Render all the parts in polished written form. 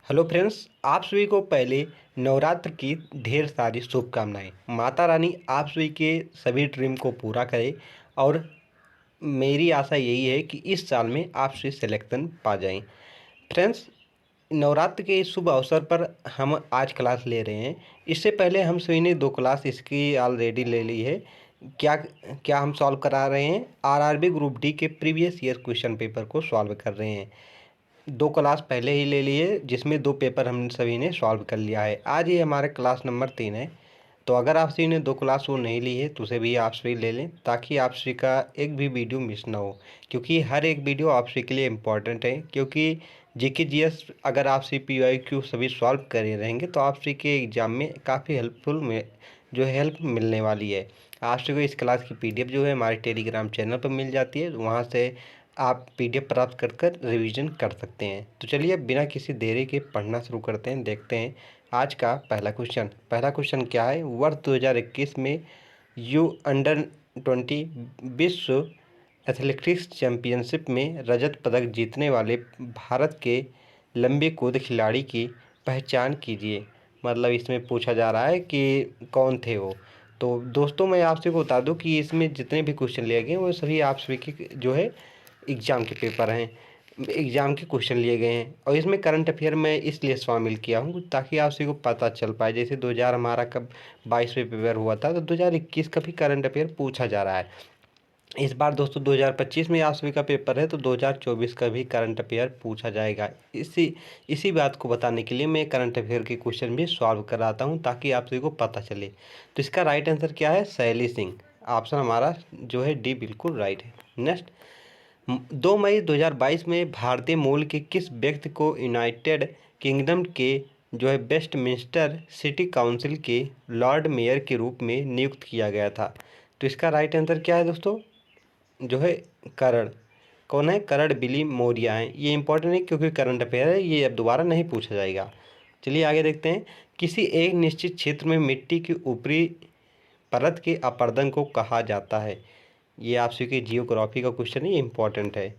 Hello friends, आप सभी को पहले नवरात्र की ढेर सारी शुभकामनाएं। माता रानी आप सभी के सभी ड्रीम को पूरा करे और मेरी आशा यही है कि इस साल में आप सभी सिलेक्शन पा जाएं। फ्रेंड्स, नवरात्र के इस शुभ अवसर पर हम आज क्लास ले रहे हैं। इससे पहले हम सभी ने 2 क्लास इसकी ऑलरेडी ले ली है। क्या क्या हम सॉल्व करा रहे हैं? आरआरबी ग्रुप डी के प्रीवियस ईयर क्वेश्चन पेपर को सॉल्व कर रहे हैं। 2 क्लास पहले ही ले लिए जिसमें 2 पेपर हम सभी ने सॉल्व कर लिया है। आज ये हमारे क्लास नंबर 3 है। तो अगर आप सभी ने 2 क्लास वो नहीं ली है तो उसे भी आप सभी ले लें, ताकि आप सभी का एक भी वीडियो मिस ना हो, क्योंकि हर एक वीडियो आप सभी के लिए इम्पोर्टेंट है। क्योंकि जीके जीएस अगर आप सभी पीवाईक्यू सभी सॉल्व करे रहेंगे तो आप सभी के एग्ज़ाम में काफ़ी हेल्पफुल में जो हेल्प मिलने वाली है। आप सभी को इस क्लास की पीडीएफ जो है हमारे टेलीग्राम चैनल पर मिल जाती है, वहाँ से आप पीडीएफ प्राप्त कर रिवीजन कर सकते हैं। तो चलिए बिना किसी देरी के पढ़ना शुरू करते हैं। देखते हैं आज का पहला क्वेश्चन क्या है। वर्ष 2021 में यू अंडर 20 विश्व एथलेटिक्स चैंपियनशिप में रजत पदक जीतने वाले भारत के लंबे कूद खिलाड़ी की पहचान कीजिए। मतलब इसमें पूछा जा रहा है कि कौन थे वो। तो दोस्तों, मैं आपसे को बता दूं कि इसमें जितने भी क्वेश्चन लिए गए वो सभी आप सभी के जो है एग्ज़ाम के पेपर हैं, एग्ज़ाम के क्वेश्चन लिए गए हैं। और इसमें करंट अफेयर मैं इसलिए शामिल किया हूँ ताकि आप सभी को पता चल पाए। जैसे 2000 हमारा कब 22 में पेपर हुआ था, तो 2021 का भी करंट अफेयर पूछा जा रहा है। इस बार दोस्तों 2025 में आप सभी का पेपर है, तो 2024 का भी करंट अफेयर पूछा जाएगा। इसी बात को बताने के लिए मैं करंट अफेयर के क्वेश्चन भी सॉल्व कराता हूँ, ताकि आप सभी को पता चले। तो इसका राइट आंसर क्या है? शैली सिंह। ऑप्शन हमारा जो है डी बिल्कुल राइट है। नेक्स्ट, 2 मई 2022 में भारतीय मूल के किस व्यक्ति को यूनाइटेड किंगडम के जो है वेस्टमिंस्टर सिटी काउंसिल के लॉर्ड मेयर के रूप में नियुक्त किया गया था? तो इसका राइट आंसर क्या है दोस्तों? जो है करण। कौन है? करण बिली मौर्य हैं। ये इंपॉर्टेंट है क्योंकि करंट अफेयर है, ये अब दोबारा नहीं पूछा जाएगा। चलिए आगे देखते हैं। किसी एक निश्चित क्षेत्र में मिट्टी की ऊपरी परत के अपरदन को कहा जाता है। ये आप सभी के जियोग्राफी का क्वेश्चन है, ये इंपॉर्टेंट है,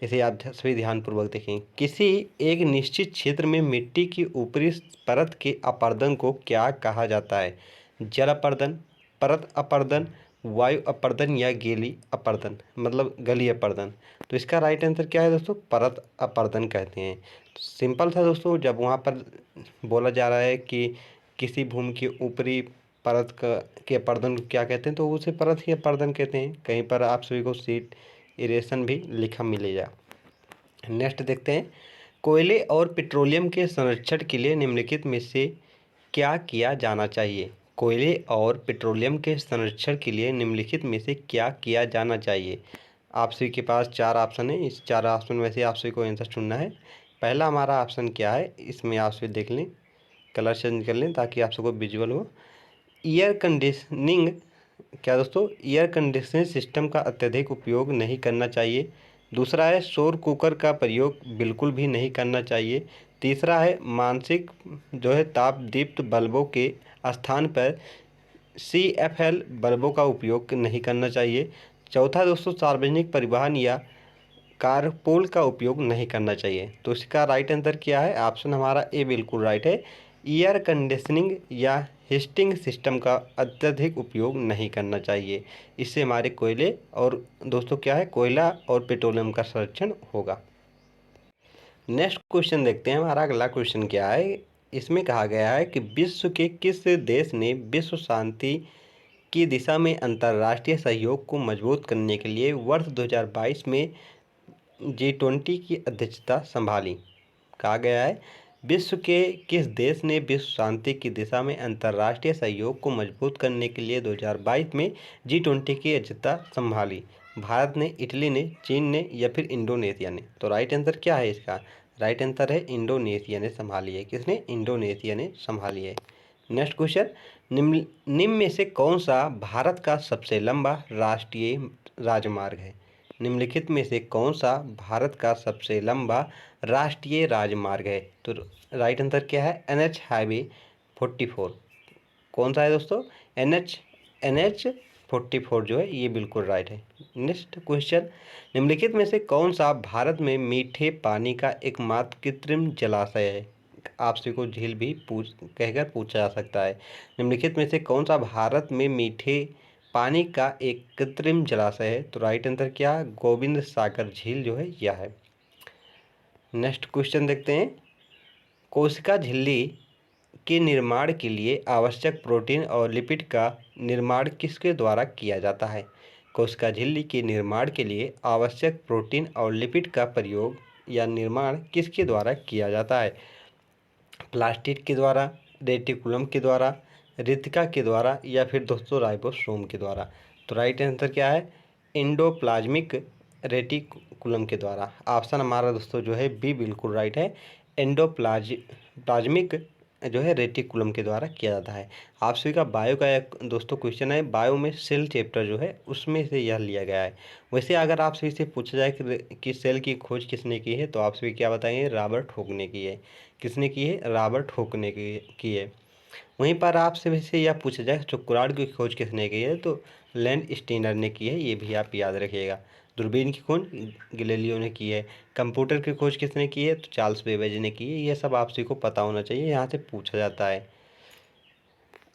इसे आप सभी ध्यानपूर्वक देखें। किसी एक निश्चित क्षेत्र में मिट्टी की ऊपरी परत के अपरदन को क्या कहा जाता है? जल अपर्दन, परत अपर्दन, वायु अपर्दन या गीली अपर्दन, मतलब गली अपर्दन। तो इसका राइट आंसर क्या है दोस्तों? परत अपर्दन कहते हैं। तो सिंपल था दोस्तों, जब वहाँ पर बोला जा रहा है कि किसी भूमि के ऊपरी परत का के अपर्दन को क्या कहते हैं, तो उसे परत ही अपर्दन कहते हैं। कहीं पर आप सभी को सीट इरेशन भी लिखा मिलेगा। नेक्स्ट देखते हैं। कोयले और पेट्रोलियम के संरक्षण के लिए निम्नलिखित में से क्या किया जाना चाहिए? कोयले और पेट्रोलियम के संरक्षण के लिए निम्नलिखित में से क्या किया जाना चाहिए? आप सभी के पास 4 ऑप्शन है। इस 4 ऑप्शन में से आप सभी को आंसर चुनना है। पहला हमारा ऑप्शन क्या है, इसमें आप सभी देख लें, कलर चेंज कर लें ताकि आप सबको विजुअल हो। एयर कंडीशनिंग, क्या दोस्तों? एयर कंडीशनिंग सिस्टम का अत्यधिक उपयोग नहीं करना चाहिए। दूसरा है सौर कुकर का प्रयोग बिल्कुल भी नहीं करना चाहिए। तीसरा है मानसिक जो है ताप दीप्त बल्बों के स्थान पर CFL बल्बों का उपयोग नहीं करना चाहिए। चौथा दोस्तों, सार्वजनिक परिवहन या कारपूल का उपयोग नहीं करना चाहिए। तो इसका राइट आंसर क्या है? ऑप्शन हमारा ए बिल्कुल राइट है। एयर कंडीशनिंग या हीटिंग सिस्टम का अत्यधिक उपयोग नहीं करना चाहिए। इससे हमारे कोयले और दोस्तों क्या है, कोयला और पेट्रोलियम का संरक्षण होगा। नेक्स्ट क्वेश्चन देखते हैं। हमारा अगला क्वेश्चन क्या है। इसमें कहा गया है कि विश्व के किस देश ने विश्व शांति की दिशा में अंतर्राष्ट्रीय सहयोग को मजबूत करने के लिए वर्ष 2022 में G20 की अध्यक्षता संभाली? कहा गया है विश्व के किस देश ने विश्व शांति की दिशा में अंतर्राष्ट्रीय सहयोग को मजबूत करने के लिए 2022 में G20 की अध्यक्षता संभाली? भारत ने, इटली ने, चीन ने या फिर इंडोनेशिया ने? तो राइट आंसर क्या है इसका? राइट आंसर है इंडोनेशिया ने संभाली है। किसने? इंडोनेशिया ने संभाली है। नेक्स्ट क्वेश्चन, निम्न में से कौन सा भारत का सबसे लंबा राष्ट्रीय राजमार्ग है? निम्नलिखित में से कौन सा भारत का सबसे लंबा राष्ट्रीय राजमार्ग है? तो राइट आंसर क्या है? NH highway 44। कौन सा है दोस्तों? NH 44 जो है ये बिल्कुल राइट है। नेक्स्ट क्वेश्चन, निम्नलिखित में से कौन सा भारत में मीठे पानी का एकमात्र कृत्रिम जलाशय है? आपसे को झील भी कहकर पूछा जा सकता है। निम्नलिखित में से कौन सा भारत में मीठे पानी का एक कृत्रिम जलाशय है? तो राइट आंसर क्या? गोविंद सागर झील जो है यह है। नेक्स्ट क्वेश्चन देखते हैं। कोशिका झिल्ली के निर्माण के लिए आवश्यक प्रोटीन और लिपिड का निर्माण किसके द्वारा किया जाता है? कोशिका झिल्ली के निर्माण के लिए आवश्यक प्रोटीन और लिपिड का प्रयोग या निर्माण किसके द्वारा किया जाता है? प्लास्टिड के द्वारा, रेटिकुलम के द्वारा, रितिका के द्वारा या फिर दोस्तों राइबोसोम के द्वारा? तो राइट आंसर क्या है? एंडोप्लाज्मिक रेटिकुलम के द्वारा। ऑप्शन हमारा दोस्तों जो है बी बिल्कुल राइट है। प्लाज्मिक जो है रेटिकुलम के द्वारा किया जाता है। आप सभी का बायो का एक दोस्तों क्वेश्चन है, बायो में सेल चैप्टर जो है उसमें से यह लिया गया है। वैसे अगर आप सभी से पूछा जाए कि सेल की खोज किसने की है, तो आप सभी क्या बताएंगे? रॉबर्ट हुक ने की है। किसने की है? रॉबर्ट हुक ने की है। वहीं पर आपसे से यह पूछा जाए शुक्राणु की खोज किसने की है, तो लैंड स्टीनर ने की है। ये भी आप याद रखिएगा। दूरबीन की खोज गैलीलियो ने की है। कंप्यूटर की खोज किसने की है? तो चार्ल्स बेबेज ने की है। ये सब आप सभी को पता होना चाहिए, यहाँ से पूछा जाता है।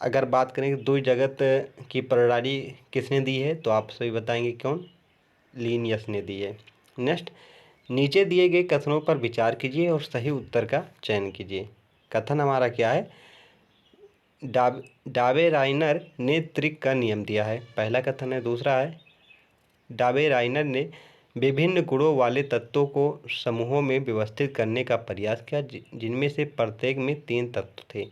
अगर बात करें कि द्वि जगत की प्रणाली किसने दी है, तो आप सभी बताएंगे कौन? लीनियस ने दी है। नेक्स्ट, नीचे दिए गए कथनों पर विचार कीजिए और सही उत्तर का चयन कीजिए। कथन हमारा क्या है? डाबेराइनर ने त्रिक का नियम दिया है, पहला कथन है। दूसरा है डाबेराइनर ने विभिन्न गुणों वाले तत्वों को समूहों में व्यवस्थित करने का प्रयास किया जिनमें से प्रत्येक में 3 तत्व थे।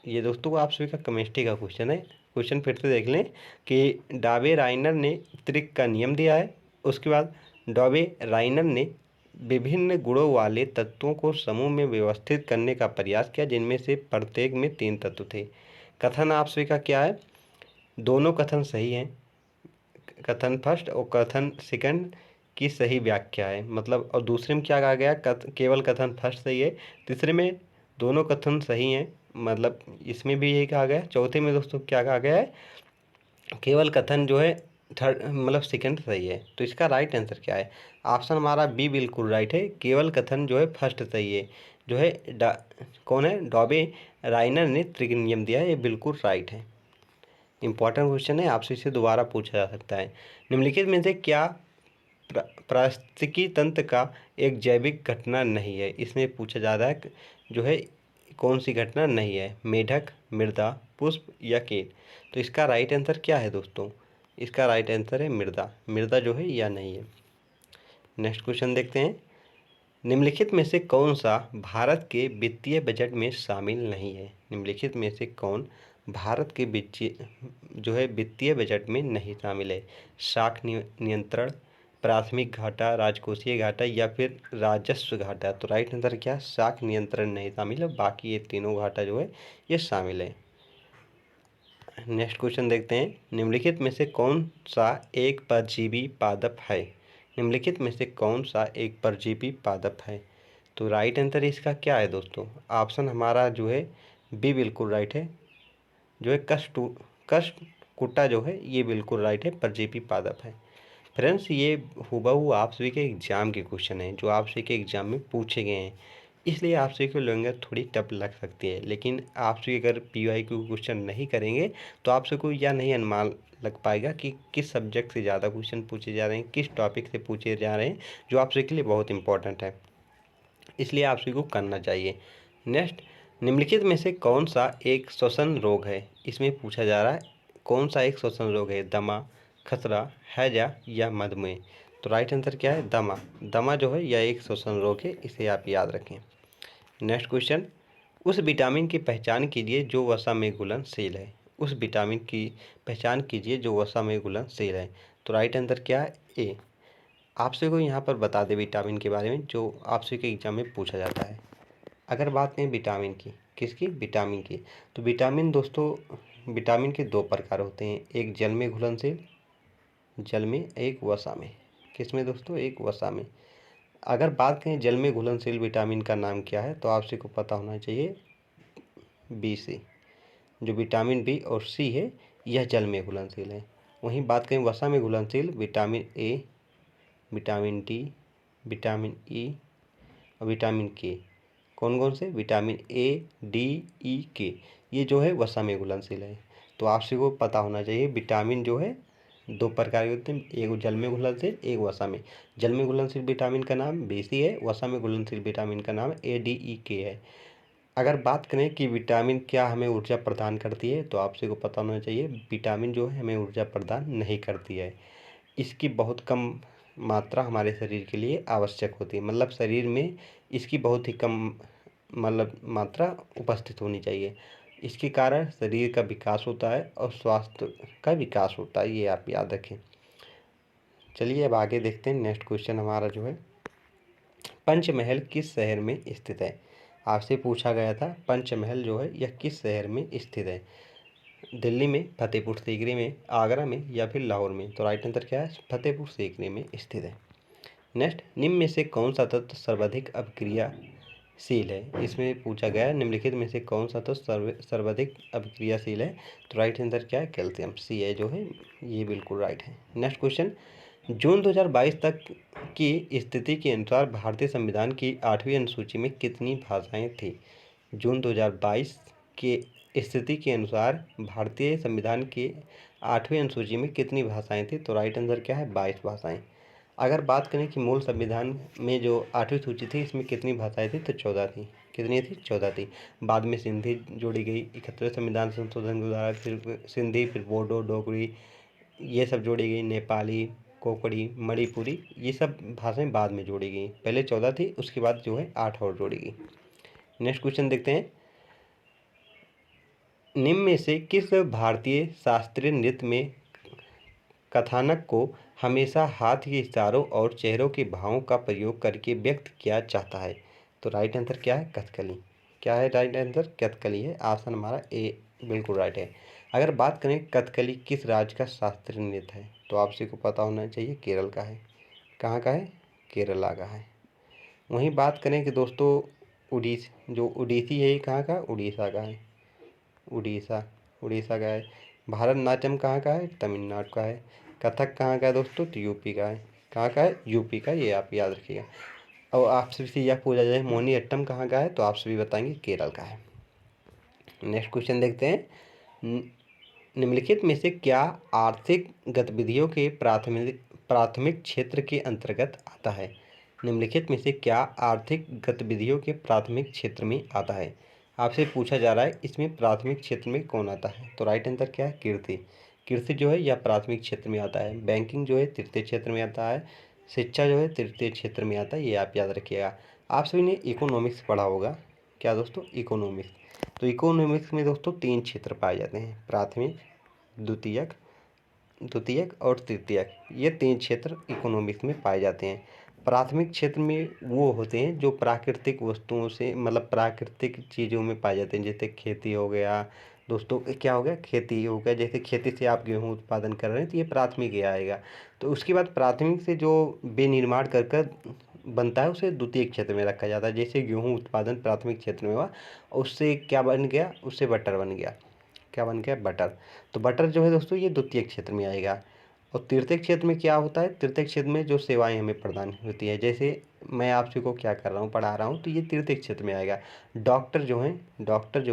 ये दोस्तों आप सभी का केमिस्ट्री का क्वेश्चन है। क्वेश्चन फिर से देख लें कि डाबेराइनर ने त्रिक का नियम दिया है, उसके बाद डाबेराइनर ने विभिन्न गुणों वाले तत्वों को समूह में व्यवस्थित करने का प्रयास किया जिनमें से प्रत्येक में 3 तत्व थे। कथन आप सभी का क्या है? दोनों कथन सही हैं। कथन फर्स्ट और कथन सेकंड की सही व्याख्या है, मतलब। और दूसरे में क्या कहा गया? केवल कथन फर्स्ट सही है। तीसरे में दोनों कथन सही हैं, मतलब इसमें भी यही कहा गया। चौथे में दोस्तों क्या कहा गया है? केवल कथन जो है थर्ड मतलब सेकंड सही है। तो इसका राइट आंसर क्या है? ऑप्शन हमारा बी बिल्कुल राइट है। केवल कथन जो है फर्स्ट सही है। जो है कौन है? डॉबे राइनर ने त्रिक नियम दिया है, ये बिल्कुल राइट है। इंपॉर्टेंट क्वेश्चन है, आपसे इसे दोबारा पूछा जा सकता है। निम्नलिखित में से क्या पारिस्थितिकी तंत्र का एक जैविक घटना नहीं है? इसमें पूछा जा रहा है जो है कौन सी घटना नहीं है? मेढक, मृदा, पुष्प या कीट? तो इसका राइट आंसर क्या है दोस्तों? इसका राइट आंसर है मृदा। मृदा जो है या नहीं है। नेक्स्ट क्वेश्चन देखते हैं। निम्नलिखित में से कौन सा भारत के वित्तीय बजट में शामिल नहीं है? निम्नलिखित में से कौन भारत के वित्तीय बजट में नहीं शामिल है? शाख नियंत्रण, प्राथमिक घाटा, राजकोषीय घाटा या फिर राजस्व घाटा? तो राइट आंसर क्या? शाख नियंत्रण नहीं शामिल है, बाकी ये तीनों घाटा जो है ये शामिल है। नेक्स्ट क्वेश्चन देखते हैं। निम्नलिखित में से कौन सा एक परजीवी पादप है? निम्नलिखित में से कौन सा एक परजीवी पादप है? तो राइट आंसर इसका क्या है दोस्तों? ऑप्शन हमारा जो है बी बिल्कुल राइट है। जो है कष्टकुटा जो है ये बिल्कुल राइट है, परजीवी पादप है। फ्रेंड्स, ये हूबहू आप सभी के एग्जाम के क्वेश्चन हैं जो आप सभी के एग्जाम में पूछे गए हैं, इसलिए आप सभी को लेंगे थोड़ी टफ लग सकती है। लेकिन आप सभी अगर PYQ क्वेश्चन नहीं करेंगे तो आप सभी को यह नहीं अनुमान लग पाएगा कि किस सब्जेक्ट से ज़्यादा क्वेश्चन पूछे जा रहे हैं, किस टॉपिक से पूछे जा रहे हैं, जो आप सभी के लिए बहुत इंपॉर्टेंट है, इसलिए आप सभी को करना चाहिए। नेक्स्ट, निम्नलिखित में से कौन सा एक श्वसन रोग है? इसमें पूछा जा रहा है कौन सा एक श्वसन रोग है? दमा, खसरा, हैजा या मधुमेह? तो राइट आंसर क्या है? दमा। दमा जो है यह एक श्वसन रोग है, इसे आप याद रखें। नेक्स्ट क्वेश्चन, उस विटामिन की पहचान कीजिए जो वसा में घुलनशील है। उस विटामिन की पहचान कीजिए जो वसा में घुलनशील है। तो राइट आंसर क्या है? ए। आपसे को यहाँ पर बता दें विटामिन के बारे में जो आपसे के एग्जाम में पूछा जाता है। अगर बात करें विटामिन की, किसकी? विटामिन की। तो विटामिन दोस्तों, विटामिन के 2 प्रकार होते हैं, एक जल में घुलनशील, जल में, एक वसा में। किस में दोस्तों? एक वसा में। अगर बात करें जल में घुलनशील विटामिन का नाम क्या है, तो आपसे को पता होना चाहिए बी सी। जो विटामिन बी और सी है यह जल में घुलनशील है। वहीं बात करें वसा में घुलनशील, vitamin A, vitamin D, vitamin E और विटामिन के। कौन कौन से? विटामिन ए, डी, ई, के, ये जो है वसा में घुलनशील है। तो आप सभी को पता होना चाहिए विटामिन जो है दो प्रकार के होते हैं, एक जल में घुलनशील, एक वसा में। जल में घुलनशील विटामिन का नाम BC है, वसा में घुलनशील विटामिन का नाम ADEK है। अगर बात करें कि विटामिन क्या हमें ऊर्जा प्रदान करती है, तो आप सभी को पता होना चाहिए विटामिन जो है हमें ऊर्जा प्रदान नहीं करती है। इसकी बहुत कम मात्रा हमारे शरीर के लिए आवश्यक होती है, मतलब शरीर में इसकी बहुत ही कम मतलब मात्रा उपस्थित होनी चाहिए। इसके कारण शरीर का विकास होता है और स्वास्थ्य का विकास होता है, ये आप याद रखें। चलिए अब आगे देखते हैं। नेक्स्ट क्वेश्चन हमारा जो है, पंचमहल किस शहर में स्थित है? आपसे पूछा गया था पंचमहल जो है यह किस शहर में स्थित है? दिल्ली में, फतेहपुर सीकरी में, आगरा में या फिर लाहौर में? तो राइट आंसर क्या है? फतेहपुर सीकरी में स्थित है। नेक्स्ट, निम्न में से कौन सा तत्व सर्वाधिक अभिक्रियाशील है? इसमें पूछा गया है निम्नलिखित में से कौन सा तत्व सर्वाधिक अभिक्रियाशील है? तो राइट आंसर क्या है? कैल्शियम, सी है जो है ये बिल्कुल राइट है। नेक्स्ट क्वेश्चन, जून 2022 तक की स्थिति के अनुसार भारतीय संविधान की 8वीं अनुसूची में कितनी भाषाएं थी? जून 2022 के स्थिति के अनुसार भारतीय संविधान की 8वीं अनुसूची में कितनी भाषाएं थी? तो राइट आंसर क्या है? 22 भाषाएं। अगर बात करें कि मूल संविधान में जो 8वीं सूची थी इसमें कितनी भाषाएं थी? तो 14 थी। कितनी थी? 14 थी। बाद में सिंधी जोड़ी गई 71वें संविधान संशोधन के द्वारा, फिर सिंधी, फिर बोडो, डोगरी, ये सब जोड़ी गई, नेपाली, कोंकणी, मणिपुरी, ये सब भाषाएं बाद में जोड़ी गई। पहले 14 थी, उसके बाद जो है 8 और जोड़ी गई। नेक्स्ट क्वेश्चन देखते हैं, निम्न में से किस भारतीय शास्त्रीय नृत्य में कथानक को हमेशा हाथ के इशारों और चेहरों के भावों का प्रयोग करके व्यक्त किया जाता है? तो राइट आंसर क्या है? कथकली। क्या है राइट आंसर? कथकली है। ऑप्शन हमारा ए बिल्कुल राइट है। अगर बात करें कथकली किस राज्य का शास्त्रीय नृत्य है, तो आप सभी को पता होना चाहिए केरल का है। कहाँ का है? केरला का है। वहीं बात करें कि दोस्तों उड़ीसी है, ये कहाँ का? उड़ीसा का है। उड़ीसा का है। भारतनाट्यम कहाँ का है? तमिलनाडु का है। कथक कहाँ का है दोस्तों? तो यूपी का है। कहाँ का है? यूपी का, ये आप याद रखिएगा। और आपसे भी यह पूछा जाए मोहिनीअट्टम कहाँ का है, तो आप सभी बताएंगे केरल का है। नेक्स्ट क्वेश्चन देखते हैं, निम्नलिखित में से क्या आर्थिक गतिविधियों के प्राथमिक क्षेत्र के अंतर्गत आता है? निम्नलिखित में से क्या आर्थिक गतिविधियों के प्राथमिक क्षेत्र में आता है? आपसे पूछा जा रहा है इसमें प्राथमिक क्षेत्र में कौन आता है? तो राइट आंसर क्या है? कृषि जो है यह प्राथमिक क्षेत्र में आता है। बैंकिंग जो है तृतीय क्षेत्र में आता है। शिक्षा जो है तृतीय क्षेत्र में आता है, ये आप याद रखिएगा। आप सभी ने इकोनॉमिक्स पढ़ा होगा। क्या दोस्तों? इकोनॉमिक्स। तो इकोनॉमिक्स में दोस्तों 3 क्षेत्र पाए जाते हैं, प्राथमिक, द्वितीयक और तृतीयक। ये 3 क्षेत्र इकोनॉमिक्स में पाए जाते हैं। प्राथमिक क्षेत्र में वो होते हैं जो प्राकृतिक वस्तुओं से, मतलब प्राकृतिक चीज़ों में पाए जाते हैं, जैसे खेती हो गया दोस्तों। क्या हो गया? खेती हो गया। जैसे खेती से आप गेहूँ उत्पादन कर रहे हैं तो ये प्राथमिक ही आएगा। तो उसके बाद प्राथमिक से जो विनिर्माण कर कर बनता है उसे द्वितीयक क्षेत्र में रखा जाता है। जैसे गेहूँ उत्पादन प्राथमिक क्षेत्र में हुआ, उससे क्या बन गया? उससे बटर बन गया। क्या बन गया? बटर। तो बटर जो है दोस्तों ये द्वितीय क्षेत्र में आएगा। और तृतीय क्षेत्र में क्या होता है? तृतीय क्षेत्र में जो सेवाएं हमें प्रदान होती है, जैसे मैं आपसे को क्या कर रहा हूँ, पढ़ा रहा हूँ, तो ये तृतीय क्षेत्र में आएगा। डॉक्टर जो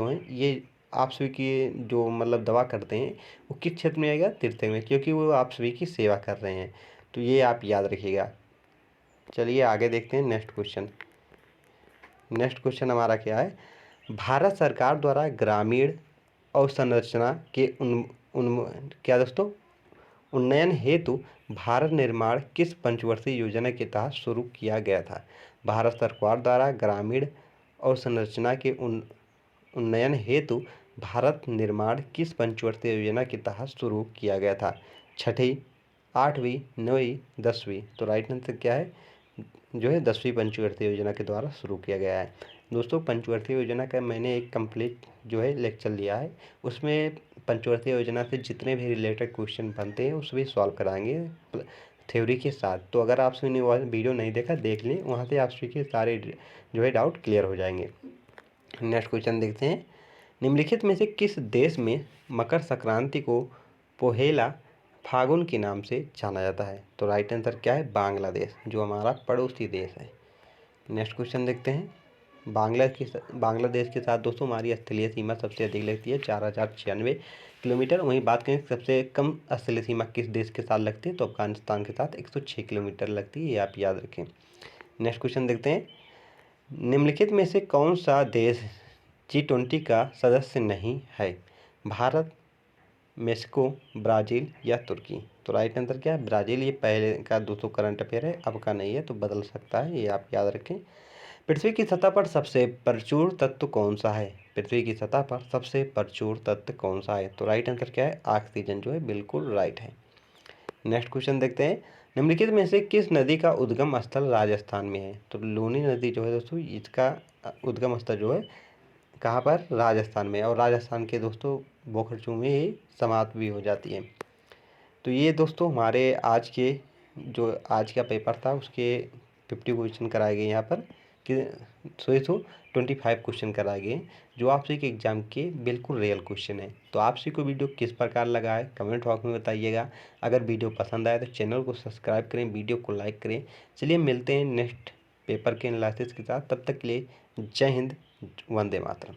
हैं ये आप सभी की जो मतलब दवा करते हैं वो किस क्षेत्र में आएगा? तृतीय में, क्योंकि वो आप सभी की सेवा कर रहे हैं। तो ये आप याद रखिएगा। चलिए आगे देखते हैं नेक्स्ट क्वेश्चन हमारा क्या है, भारत सरकार द्वारा ग्रामीण अवसंरचना के क्या दोस्तों उन्नयन हेतु भारत निर्माण किस पंचवर्षीय योजना के तहत शुरू किया गया था? भारत सरकार द्वारा ग्रामीण अवसंरचना के उन्नयन हेतु भारत निर्माण किस पंचवर्षीय योजना के तहत शुरू किया गया था? छठी, 8वीं, 9वीं, 10वीं? तो राइट आंसर क्या है? जो है 10वीं पंचवर्षीय योजना के द्वारा शुरू किया गया है। दोस्तों पंचवर्षीय योजना का मैंने एक कंप्लीट जो है लेक्चर लिया है, उसमें पंचवर्षीय योजना से जितने भी रिलेटेड क्वेश्चन बनते हैं उस भी सॉल्व कराएंगे थ्योरी के साथ। तो अगर आपने वो वीडियो नहीं देखा देख लें, वहाँ से आप के सारे जो है डाउट क्लियर हो जाएंगे। नेक्स्ट क्वेश्चन देखते हैं, निम्नलिखित में से किस देश में मकर संक्रांति को पोहेला फागुन के नाम से जाना जाता है? तो राइट आंसर क्या है? बांग्लादेश, जो हमारा पड़ोसी देश है। नेक्स्ट क्वेश्चन देखते हैं, बांग्लादेश के साथ दोस्तों हमारी स्थलीय सीमा सबसे अधिक लगती है 4096 किलोमीटर। वहीं बात करें सबसे कम स्थलीय सीमा किस देश के साथ लगती है, तो अफगानिस्तान के साथ 106 किलोमीटर लगती है, ये आप याद रखें। नेक्स्ट क्वेश्चन देखते हैं, निम्नलिखित में से कौन सा देश G20 का सदस्य नहीं है? भारत, मेक्सिको, ब्राज़ील या तुर्की? तो राइट आंसर क्या है? ब्राज़ील। ये पहले का दोस्तों करंट अफेयर है, अब का नहीं है, तो बदल सकता है, ये आप याद रखें। पृथ्वी की सतह पर सबसे प्रचुर तत्व कौन सा है? पृथ्वी की सतह पर सबसे प्रचुर तत्व कौन सा है? तो राइट आंसर क्या है? ऑक्सीजन जो है, बिल्कुल राइट है। नेक्स्ट क्वेश्चन देखते हैं, निम्नलिखित में से किस नदी का उद्गम स्थल राजस्थान में है? तो लूनी नदी जो है दोस्तों, इसका उद्गम स्थल जो है कहाँ पर? राजस्थान में। और राजस्थान के दोस्तों बोखरचू में ही समाप्त भी हो जाती है। तो ये दोस्तों हमारे आज का पेपर था उसके 50 क्वेश्चन कराए गए यहाँ पर, कि 25 क्वेश्चन कराए गए जो आपसे के एग्ज़ाम के बिल्कुल रियल क्वेश्चन है। तो आपसे को वीडियो किस प्रकार लगा है कमेंट बॉक्स में बताइएगा। अगर वीडियो पसंद आए तो चैनल को सब्सक्राइब करें, वीडियो को लाइक करें। चलिए मिलते हैं नेक्स्ट पेपर के एनालिसिस के साथ, तब तक के लिए जय हिंद, वंदे मातरम।